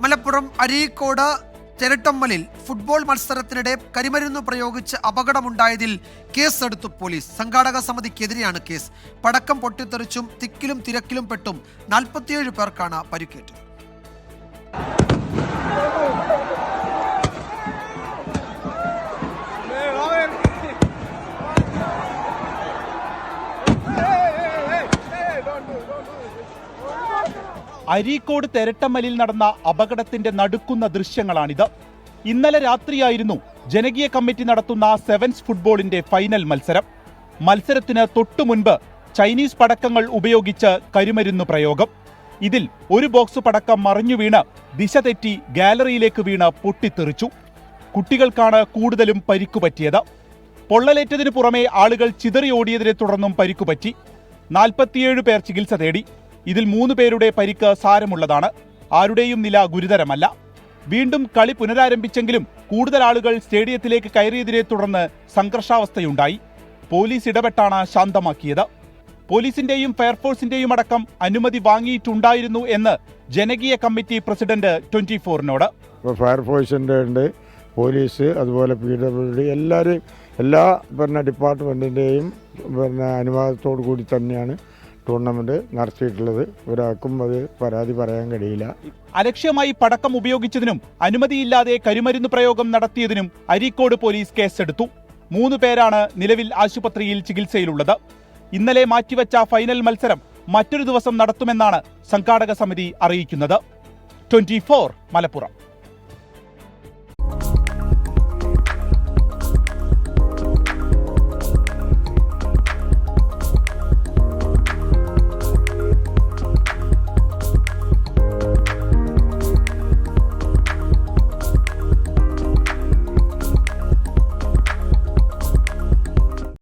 Malappuram Areekode ചെരട്ടമ്മലിൽ football മത്സരത്തിനിടെ കരിമരുന്ന് പ്രയോഗിച്ച് അപകടമുണ്ടായതിൽ കേസെടുത്തു പോലീസ്. സംഘാടക സമിതിക്കെതിരെയാണ് കേസ്. പടക്കം പൊട്ടിത്തെറിച്ചും തിക്കിലും തിരക്കിലും പെട്ടും 47 പേർക്കാണ് പരിക്കേറ്റത്. അരീക്കോട് തെരട്ടമ്മലിൽ നടന്ന അപകടത്തിന്റെ നടുക്കുന്ന ദൃശ്യങ്ങളാണിത്. ഇന്നലെ രാത്രിയായിരുന്നു ജനകീയ കമ്മിറ്റി നടത്തുന്ന സെവൻസ് ഫുട്ബോളിന്റെ ഫൈനൽ മത്സരം. മത്സരത്തിന് തൊട്ടുമുൻപ് ചൈനീസ് പടക്കങ്ങൾ ഉപയോഗിച്ച് കരിമരുന്ന് പ്രയോഗം. ഇതിൽ ഒരു ബോക്സ് പടക്കം മറിഞ്ഞു വീണ് ദിശ തെറ്റി ഗാലറിയിലേക്ക് വീണ് പൊട്ടിത്തെറിച്ചു. കുട്ടികൾക്കാണ് കൂടുതലും പരിക്കുപറ്റിയത്. പൊള്ളലേറ്റതിനു പുറമെ ആളുകൾ ചിതറിയോടിയതിനെ തുടർന്നും പരിക്കുപറ്റി. 47 പേർ ചികിത്സ തേടി. ഇതിൽ 3 പേരുടെ പരിക്ക് സാരമുള്ളതാണ്. ആരുടെയും നില ഗുരുതരമല്ല. വീണ്ടും കളി പുനരാരംഭിച്ചെങ്കിലും കൂടുതൽ ആളുകൾ സ്റ്റേഡിയത്തിലേക്ക് കയറിയതിനെ തുടർന്ന് സംഘർഷാവസ്ഥയുണ്ടായി. പോലീസ് ഇടപെട്ടാണ് ശാന്തമാക്കിയത്. പോലീസിന്റെയും ഫയർഫോഴ്സിന്റെയും അടക്കം അനുമതി വാങ്ങിയിട്ടുണ്ടായിരുന്നു എന്ന് ജനകീയ കമ്മിറ്റി പ്രസിഡന്റ് 24-നോട്. ഫയർഫോഴ്സിന്റെ ഉണ്ട്, പോലീസ്, അതുപോലെ PWD എല്ലാവരും എല്ലാ ഡിപ്പാർട്ട്മെന്റിന്റെയും അനുവാദത്തോടു കൂടി തന്നെയാണ് ടൂർണമെന്റ് നടത്തിയിട്ടുള്ളത്. ഒരാൾക്കും അത് പരാതി പറയാൻ കഴിയില്ല. അലക്ഷ്യമായി പടക്കം ഉപയോഗിച്ചതിനും അനുമതിയില്ലാതെ കരിമരുന്ന് പ്രയോഗം നടത്തിയതിനും അരീക്കോട് പോലീസ് കേസെടുത്തു. 3 പേരാണ് നിലവിൽ ആശുപത്രിയിൽ ചികിത്സയിലുള്ളത്. ഇന്നലെ മാറ്റിവെച്ച ഫൈനൽ മത്സരം മറ്റൊരു ദിവസം നടത്തുമെന്നാണ് സംഘാടക സമിതി അറിയിക്കുന്നത്. 24 മലപ്പുറം.